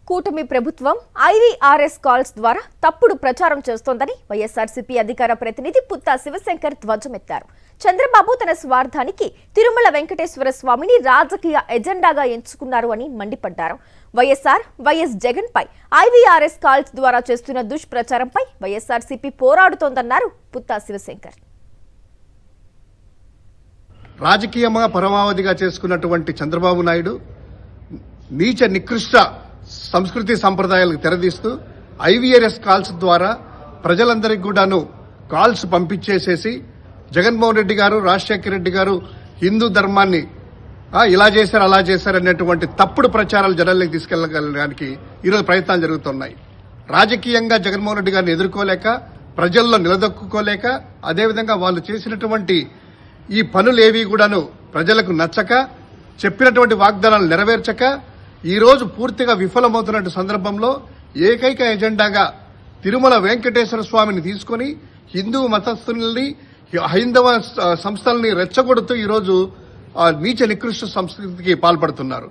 కూటమి ప్రభుత్వం IVRS calls ద్వారా తప్పుడు ప్రచారం చేస్తోందని వైఎస్ఆర్సీపీ అధికార ప్రతినిధి పుత్తా శివశంకర్ ధ్వజమెత్తారు. చంద్రబాబు తన స్వార్థానికి తిరుమల వెంకటేశ్వర స్వామిని రాజకీయ ఎజెండాగా ఎంచుకున్నారు అని మండిపడ్డారు. వైఎస్ జగన్ పై ఐవీఆర్ఎస్ కాల్స్ ద్వారా చేస్తున్న దుష్ప్రచారంపై వైఎస్ఆర్సీపీ పోరాడుతోందన్నారు పుత్తా శివశంకర్. రాజకీయంగా పరమావధిగా చేసుకున్నటువంటి చంద్రబాబు నాయుడు నీచ నికృష్ట సంస్కృతి సంప్రదాయాలకు తెరదీస్తూ ఐవీఆర్ఎస్ కాల్స్ ద్వారా ప్రజలందరికీ కూడాను కాల్స్ పంపించేసేసి జగన్మోహన్ రెడ్డి గారు, రాజశేఖర రెడ్డి గారు హిందూ ధర్మాన్ని ఇలా చేశారు అలా చేశారు అనేటువంటి తప్పుడు ప్రచారాలు జనాల్లోకి తీసుకెళ్లడానికి ఈరోజు ప్రయత్నాలు జరుగుతున్నాయి. రాజకీయంగా జగన్మోహన్ రెడ్డి గారిని ఎదుర్కోలేక, ప్రజల్లో నిలదొక్కుకోలేక, అదేవిధంగా వాళ్ళు చేసినటువంటి ఈ పనులేవి కూడాను ప్రజలకు నచ్చక, చెప్పినటువంటి వాగ్దానాలు నెరవేర్చక ఈ రోజు పూర్తిగా విఫలమవుతున్న సందర్భంలో ఏకైక ఎజెండాగా తిరుమల వెంకటేశ్వర స్వామిని తీసుకుని హిందూ మతస్థుల్ని, హైందవ సంస్థల్ని రెచ్చగొడుతూ ఈరోజు నీచ నికృష్ట సంస్కృతికి పాల్పడుతున్నారు.